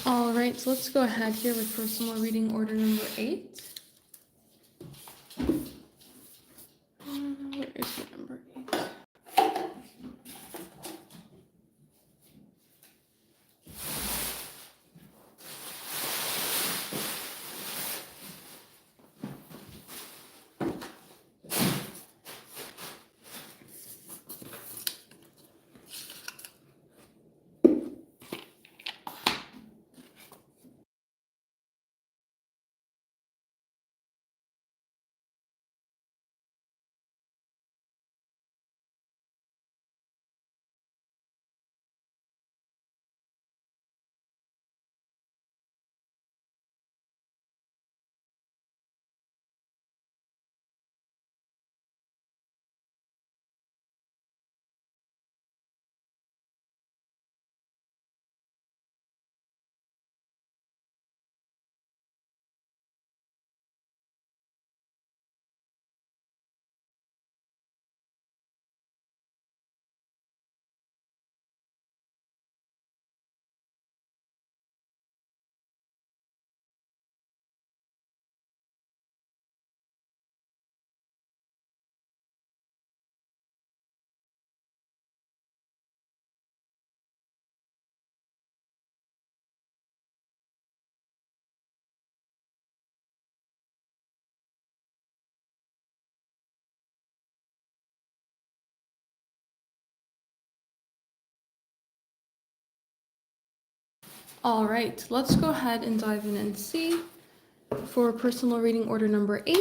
All right, so let's go ahead here with personal reading order number 8. Where is the number 8? All right, let's go ahead and dive in and see for personal reading order number 8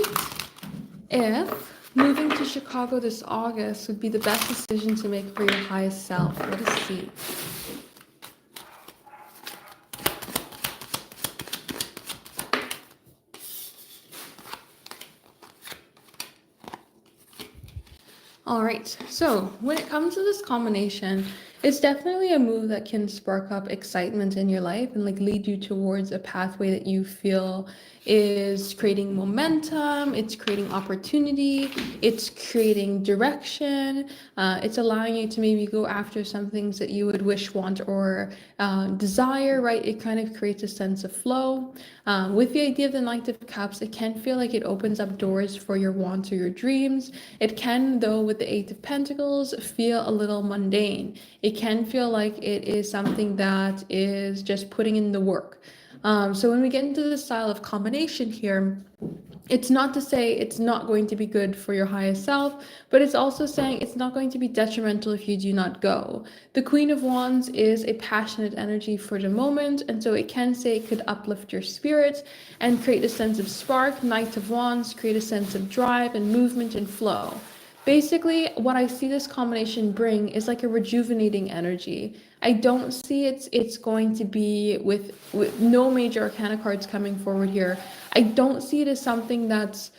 if moving to Chicago this August would be the best decision to make for your highest self. Let us see. All right, so when it comes to this combination, it's definitely a move that can spark up excitement in your life and like lead you towards a pathway that you feel is creating momentum, it's creating opportunity, it's creating direction, it's allowing you to maybe go after some things that you would wish, want, or desire, right? It kind of creates a sense of flow. With the idea of the Knight of Cups, it can feel like it opens up doors for your wants or your dreams. It can, though, with the Eight of Pentacles, feel a little mundane. It can feel like it is something that is just putting in the work. So when we get into the style of combination here, it's not to say it's not going to be good for your highest self, but it's also saying it's not going to be detrimental if you do not go. The Queen of Wands is a passionate energy for the moment, and so it can say it could uplift your spirit and create a sense of spark. Knight of Wands create a sense of drive and movement and flow. Basically, what I see this combination bring is like a rejuvenating energy. I don't see it's going to be with no major arcana cards coming forward here. I don't see it as something that's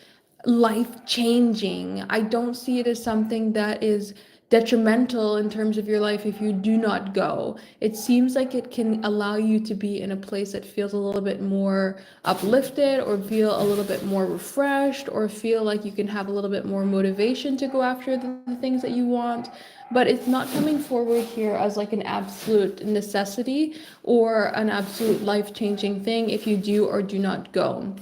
life changing. I don't see it as something that is detrimental in terms of your life if you do not go. It seems like it can allow you to be in a place that feels a little bit more uplifted, or feel a little bit more refreshed, or feel like you can have a little bit more motivation to go after the things that you want. But it's not coming forward here as like an absolute necessity or an absolute life-changing thing if you do or do not go.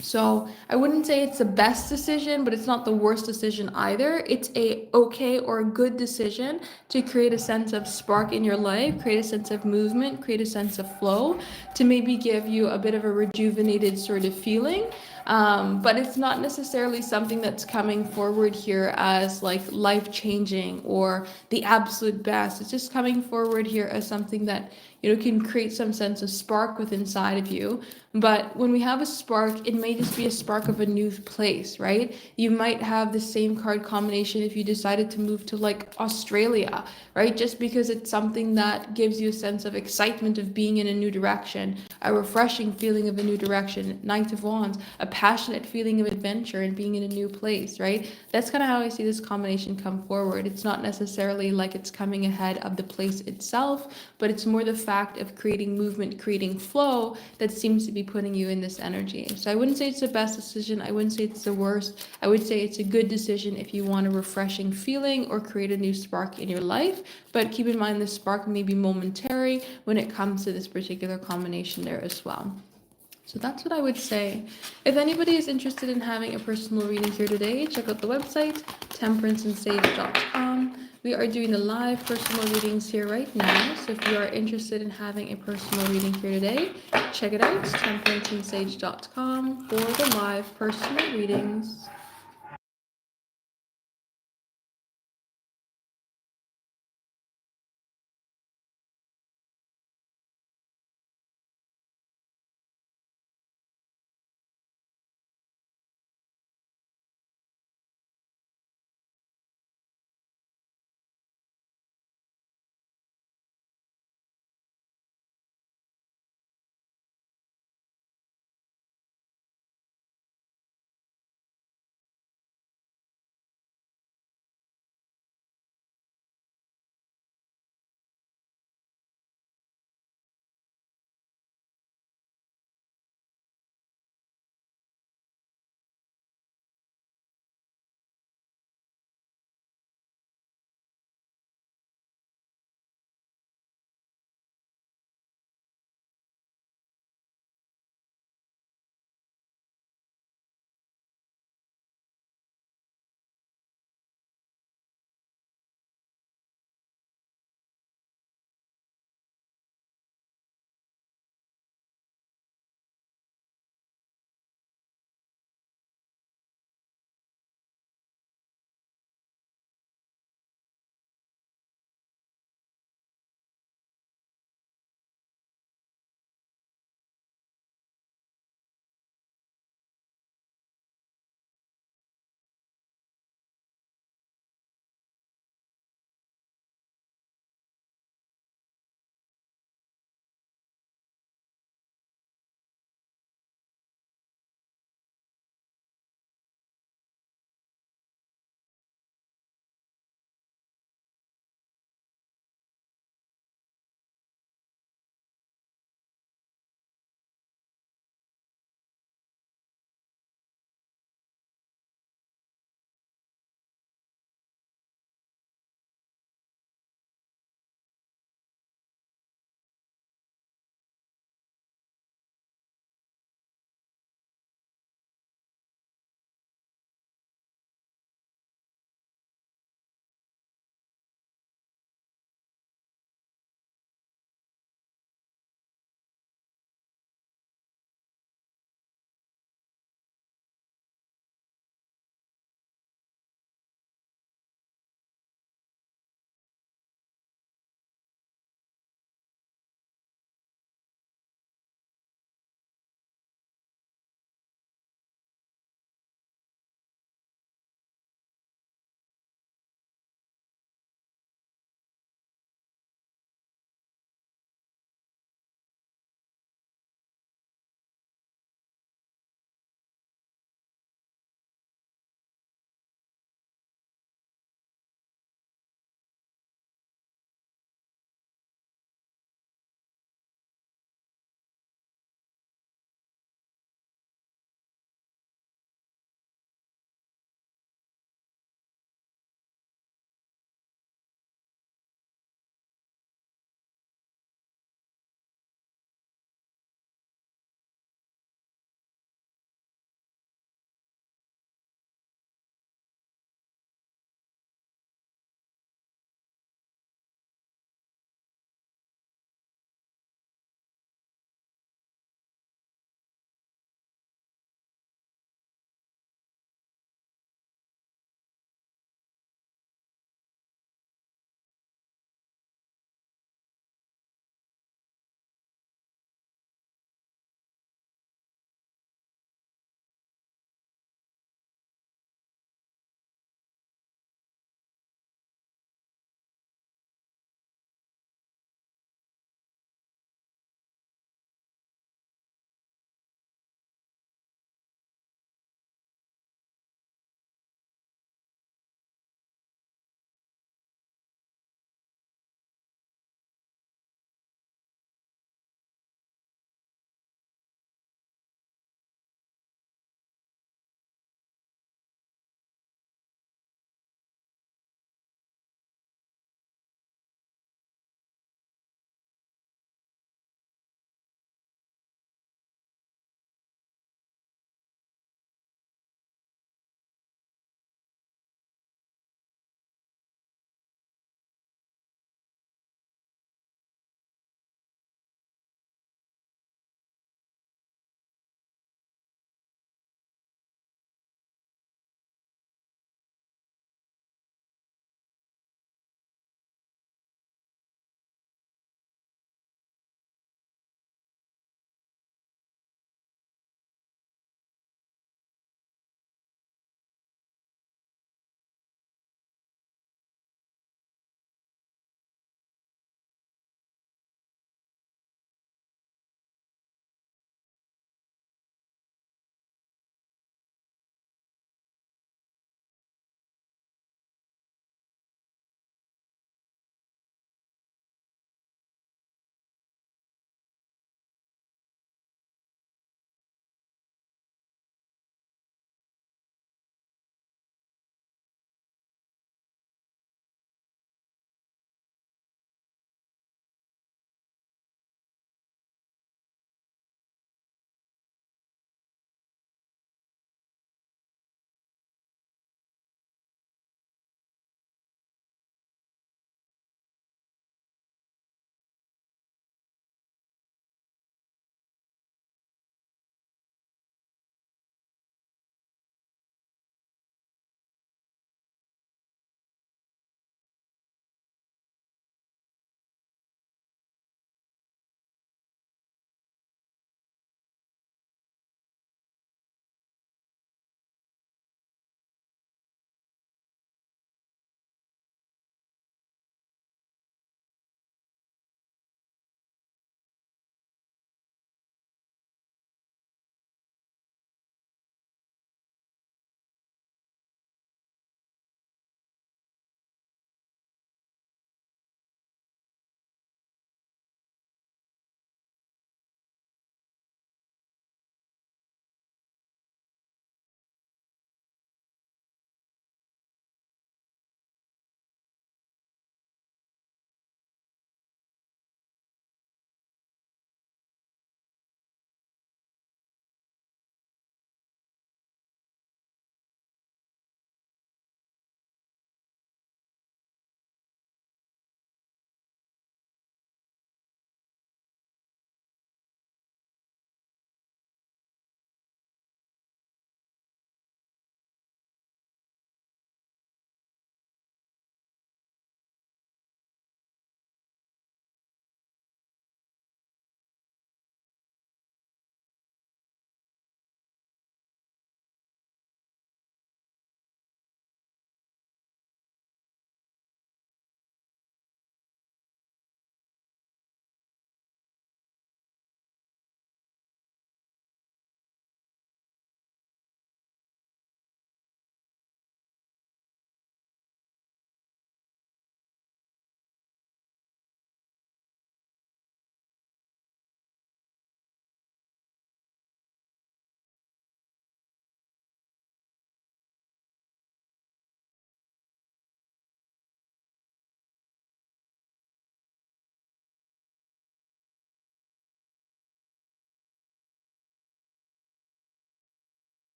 So I wouldn't say it's the best decision, but it's not the worst decision either. It's a okay or a good decision to create a sense of spark in your life, create a sense of movement, create a sense of flow, to maybe give you a bit of a rejuvenated sort of feeling. But it's not necessarily something that's coming forward here as like life changing or the absolute best. It's just coming forward here as something that can create some sense of spark within inside of you. But when we have a spark, it may just be a spark of a new place, right? You might have the same card combination if you decided to move to like Australia, right? Just because it's something that gives you a sense of excitement of being in a new direction, a refreshing feeling of a new direction. Knight of Wands, a passionate feeling of adventure and being in a new place, right? That's kind of how I see this combination come forward. It's not necessarily like it's coming ahead of the place itself, but it's more the fact of creating movement, creating flow that seems to be putting you in this energy. So I wouldn't say it's the best decision. I wouldn't say it's the worst. I would say it's a good decision if you want a refreshing feeling or create a new spark in your life. But keep in mind, the spark may be momentary when it comes to this particular combination there as well. So that's what I would say. If anybody is interested in having a personal reading here today, check out the website, temperanceandsage.com. We are doing the live personal readings here right now. So if you are interested in having a personal reading here today, check it out, temperanceandsage.com for the live personal readings.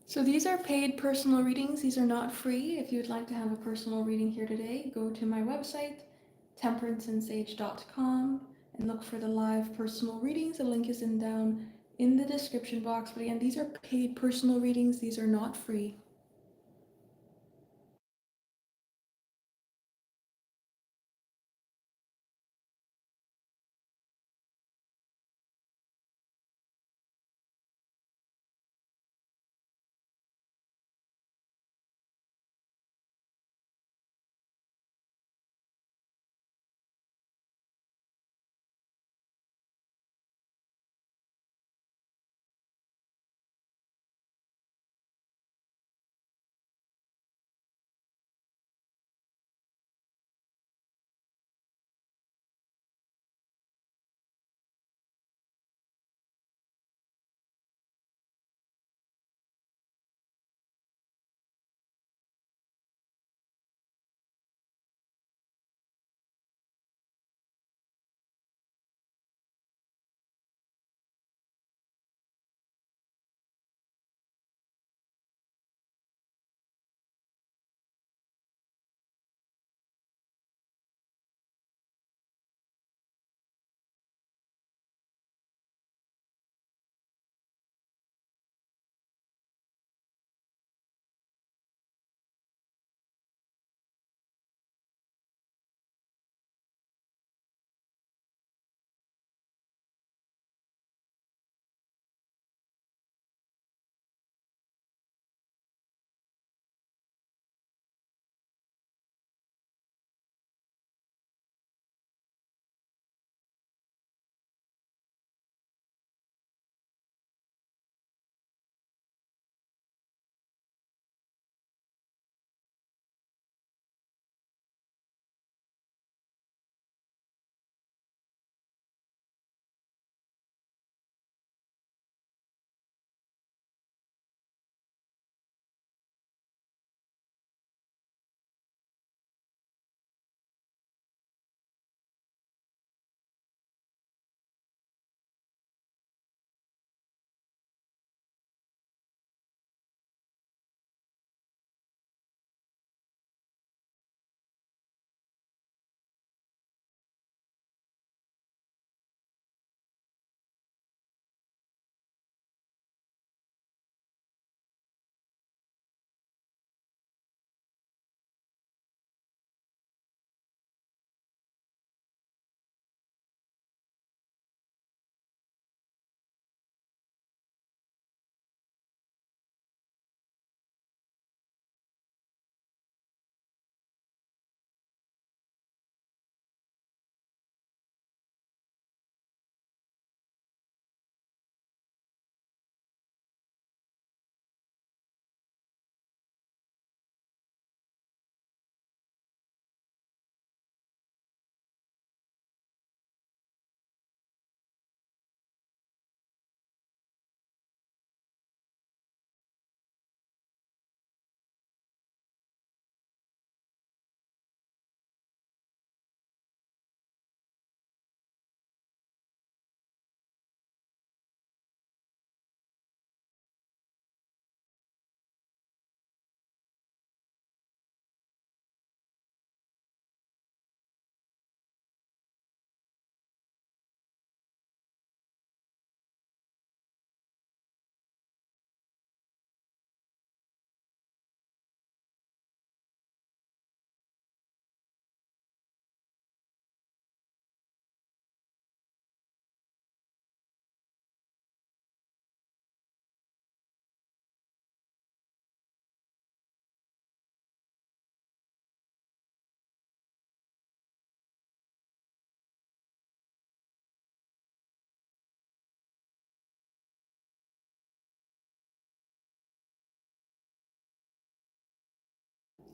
So these are paid personal readings. These are not free. If you would like to have a personal reading here today, go to my website, temperanceandsage.com, and look for the live personal readings. The link is down in the description box. But again, these are paid personal readings. These are not free.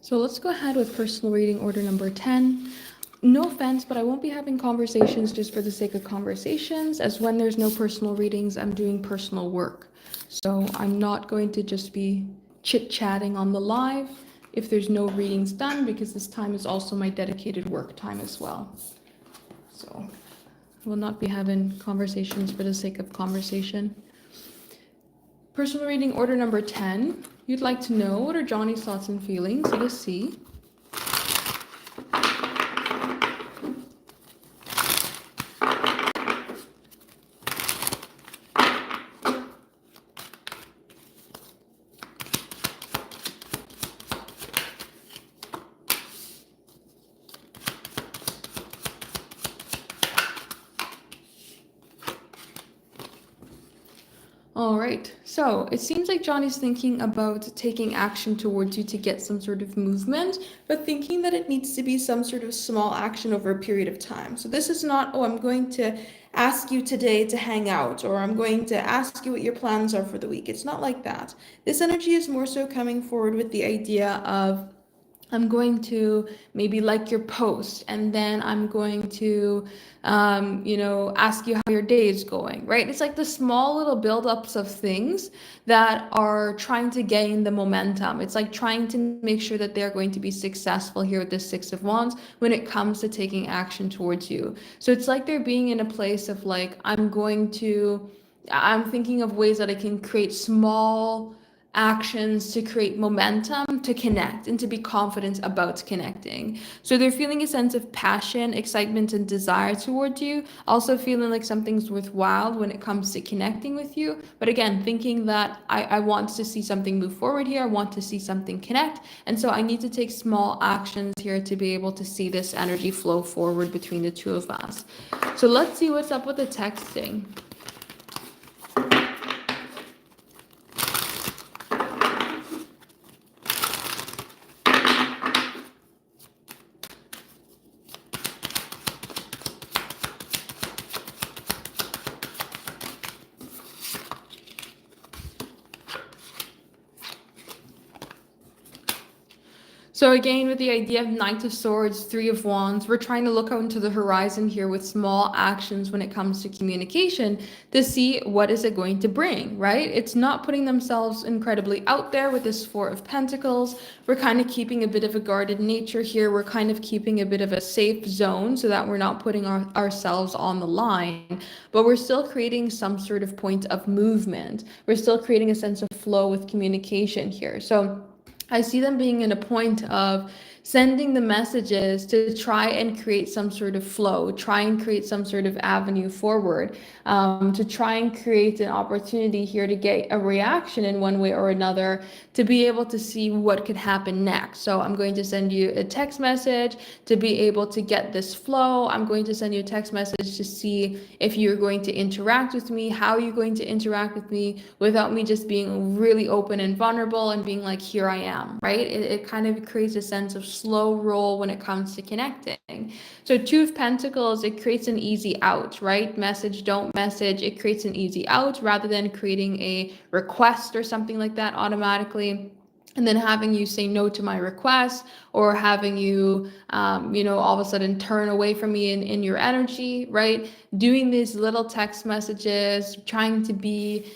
So let's go ahead with personal reading order number 10. No offense, but I won't be having conversations just for the sake of conversations, as when there's no personal readings, I'm doing personal work. So I'm not going to just be chit-chatting on the live if there's no readings done, because this time is also my dedicated work time as well. So I will not be having conversations for the sake of conversation. Personal reading order number 10. You'd like to know what are Johnny's thoughts and feelings. Let us see. All right, so it seems like Johnny's thinking about taking action towards you to get some sort of movement, but thinking that it needs to be some sort of small action over a period of time. So this is not, oh, I'm going to ask you today to hang out, or I'm going to ask you what your plans are for the week. It's not like that. This energy is more so coming forward with the idea of, I'm going to maybe like your post, and then I'm going to, ask you how your day is going, right? It's like the small little buildups of things that are trying to gain the momentum. It's like trying to make sure that they're going to be successful here with the Six of Wands when it comes to taking action towards you. So it's like they're being in a place of like, I'm thinking of ways that I can create small actions to create momentum to connect and to be confident about connecting. So they're feeling a sense of passion, excitement, and desire towards you, also feeling like something's worthwhile when it comes to connecting with you. But again, thinking that I want to see something move forward here, I want to see something connect. And so I need to take small actions here to be able to see this energy flow forward between the two of us. So let's see what's up with the texting. So again, with the idea of Knight of Swords, Three of Wands, we're trying to look out into the horizon here with small actions when it comes to communication to see what is it going to bring, right? It's not putting themselves incredibly out there with this Four of Pentacles. We're kind of keeping a bit of a guarded nature here. We're kind of keeping a bit of a safe zone so that we're not putting ourselves on the line, but we're still creating some sort of point of movement. We're still creating a sense of flow with communication here. So I see them being in a point of sending the messages to try and create some sort of flow, try and create some sort of avenue forward, to try and create an opportunity here to get a reaction in one way or another, to be able to see what could happen next. So I'm going to send you a text message to be able to get this flow. I'm going to send you a text message to see if you're going to interact with me, how you're going to interact with me without me just being really open and vulnerable and being like, here I am, right? It kind of creates a sense of slow roll when it comes to connecting. So Two of Pentacles, it creates an easy out, right? Message, don't message. It creates an easy out rather than creating a request or something like that automatically, and then having you say no to my request, or having you, all of a sudden turn away from me in your energy, right? Doing these little text messages, trying to be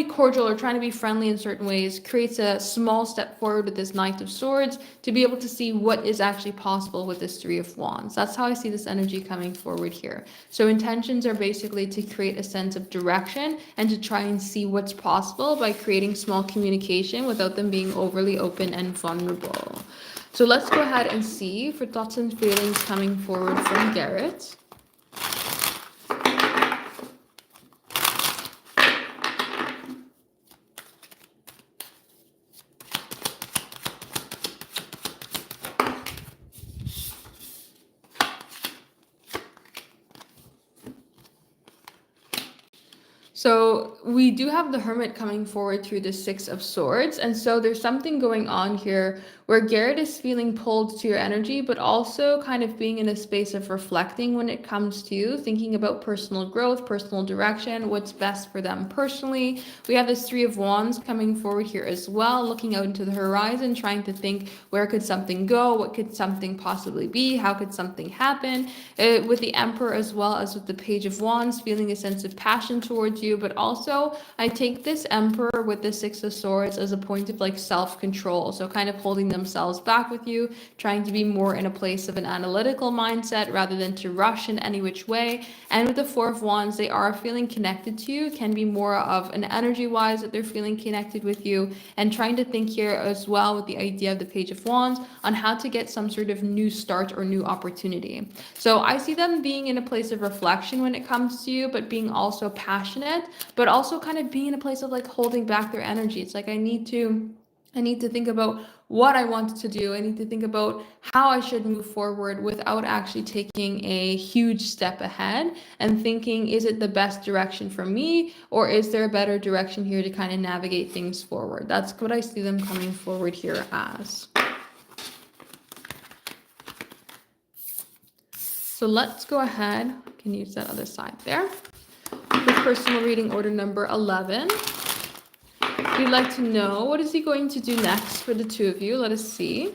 cordial or trying to be friendly in certain ways creates a small step forward with this Knight of Swords to be able to see what is actually possible with this Three of Wands. That's how I see this energy coming forward here. So intentions are basically to create a sense of direction and to try and see what's possible by creating small communication without them being overly open and vulnerable. So let's go ahead and see for thoughts and feelings coming forward from Garrett. So we do have the Hermit coming forward through the Six of Swords. And so there's something going on here where Garrett is feeling pulled to your energy, but also kind of being in a space of reflecting when it comes to thinking about personal growth, personal direction, what's best for them personally. We have this Three of Wands coming forward here as well, looking out into the horizon, trying to think, where could something go? What could something possibly be? How could something happen? With the Emperor as well as with the Page of Wands, feeling a sense of passion towards you. But also I take this Emperor with the Six of Swords as a point of like self-control. So kind of holding themselves back with you, trying to be more in a place of an analytical mindset rather than to rush in any which way. And with the Four of Wands, they are feeling connected to you. It can be more of an energy-wise that they're feeling connected with you, and trying to think here as well with the idea of the Page of Wands on how to get some sort of new start or new opportunity. So I see them being in a place of reflection when it comes to you, but being also passionate, but also kind of being in a place of like holding back their energy. It's like I need to think about what I want to do. I need to think about how I should move forward without actually taking a huge step ahead and thinking, is it the best direction for me, or is there a better direction here to kind of navigate things forward? That's what I see them coming forward here as. So let's go ahead. I can use that other side there. With personal reading order number 11. We'd like to know, what is he going to do next for the two of you? Let us see.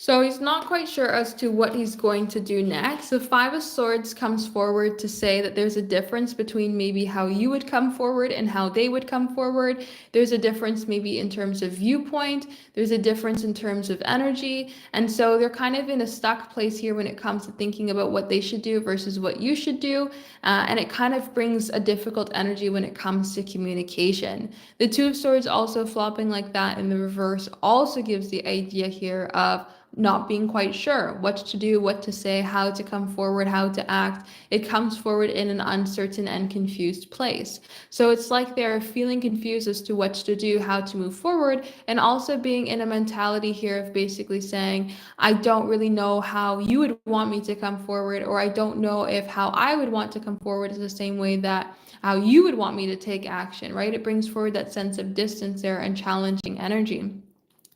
So he's not quite sure as to what he's going to do next. The Five of Swords comes forward to say that there's a difference between maybe how you would come forward and how they would come forward. There's a difference maybe in terms of viewpoint. There's a difference in terms of energy. And so they're kind of in a stuck place here when it comes to thinking about what they should do versus what you should do. And it kind of brings a difficult energy when it comes to communication. The Two of Swords also flopping like that in the reverse also gives the idea here of not being quite sure what to do, what to say, how to come forward, how to act. It comes forward in an uncertain and confused place. So it's like they're feeling confused as to what to do, how to move forward, and also being in a mentality here of basically saying, I don't really know how you would want me to come forward, or I don't know if how I would want to come forward is the same way that how you would want me to take action, right? It brings forward that sense of distance there and challenging energy.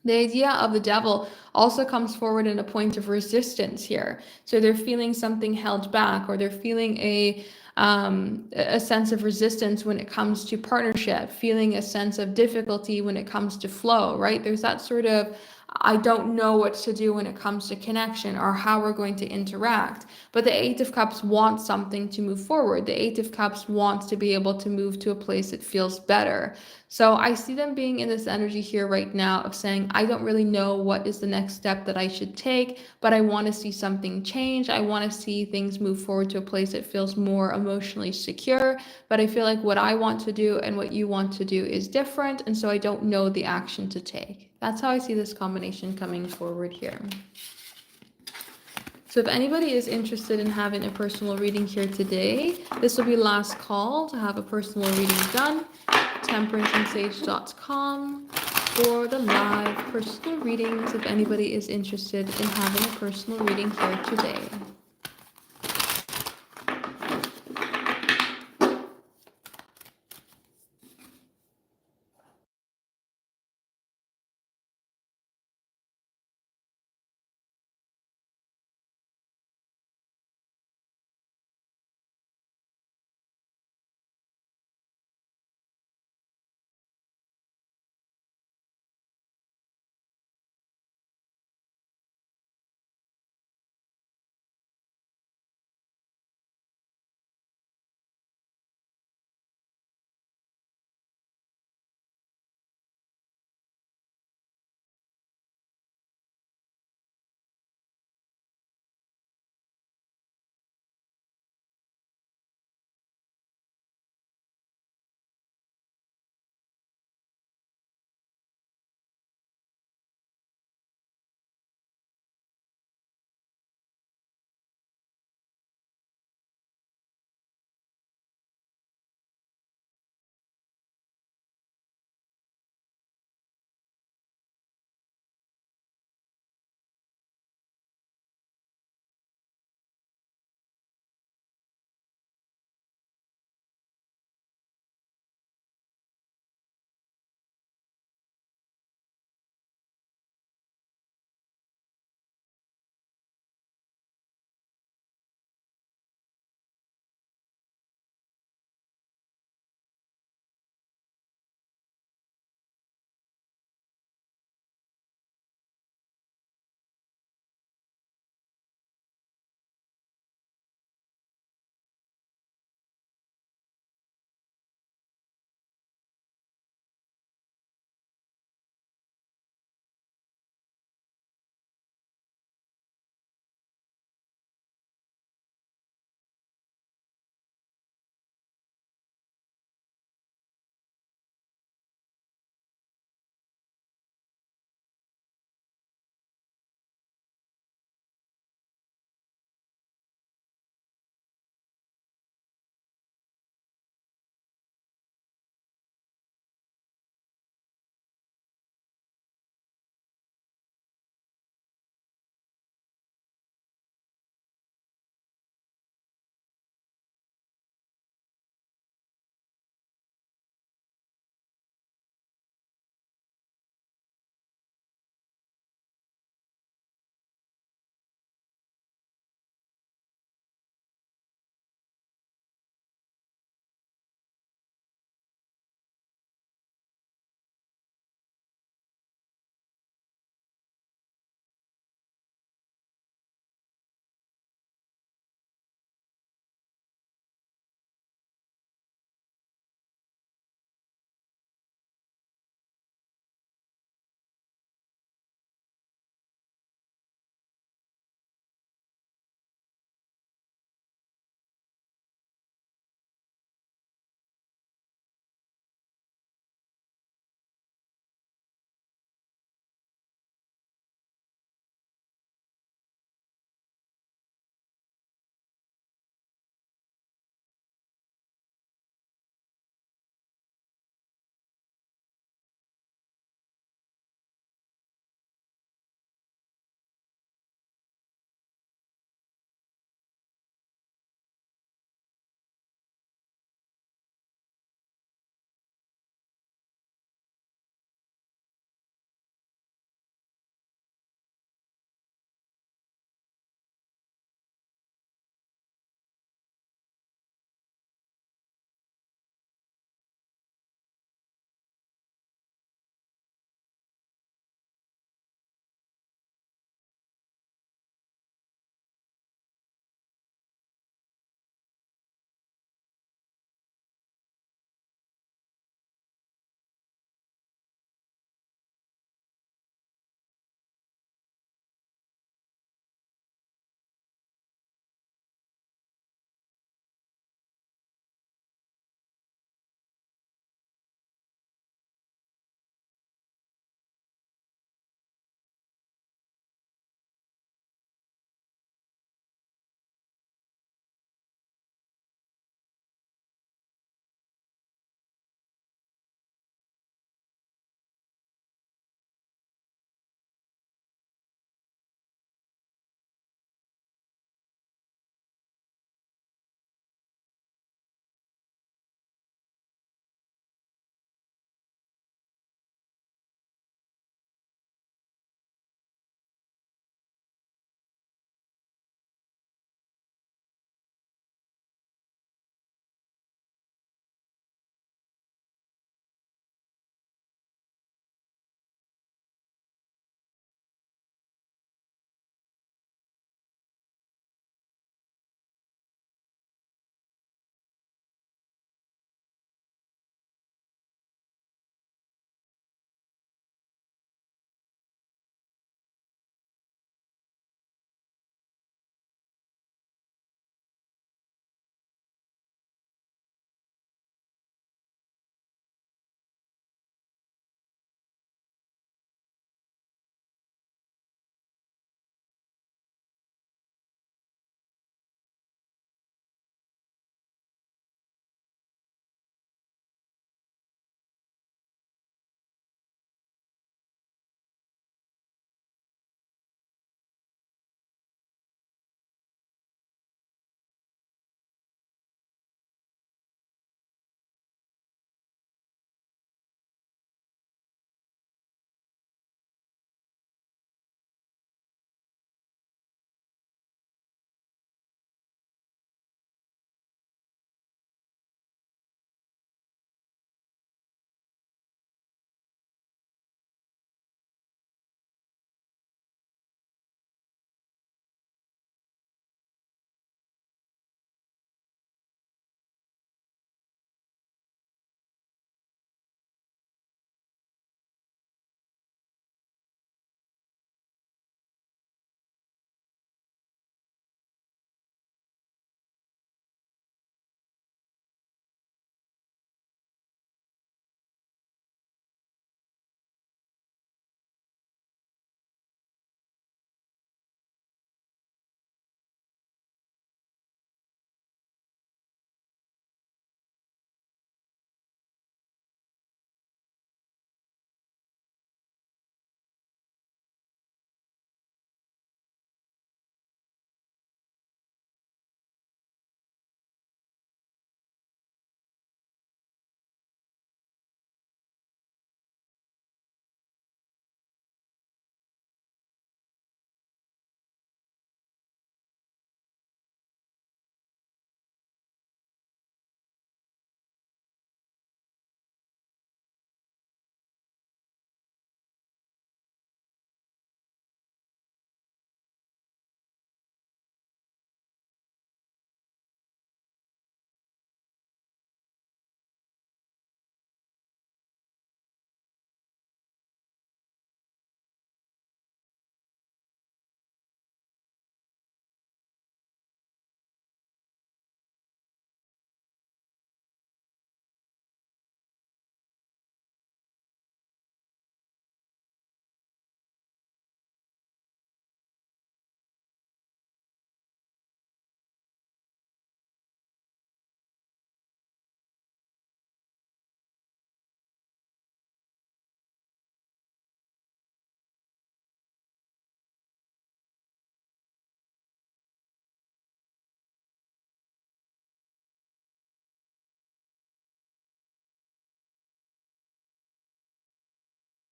The idea of the Devil also comes forward in a point of resistance here. So they're feeling something held back, or they're feeling a sense of resistance when it comes to partnership, feeling a sense of difficulty when it comes to flow, right? There's that sort of, I don't know what to do when it comes to connection or how we're going to interact. But the Eight of Cups wants something to move forward. The Eight of Cups wants to be able to move to a place that feels better. So I see them being in this energy here right now of saying, I don't really know what is the next step that I should take, but I want to see something change. I want to see things move forward to a place that feels more emotionally secure. But I feel like what I want to do and what you want to do is different. And so I don't know the action to take. That's how I see this combination coming forward here. So if anybody is interested in having a personal reading here today, this will be last call to have a personal reading done. TemperanceandSage.com for the live personal readings if anybody is interested in having a personal reading here today.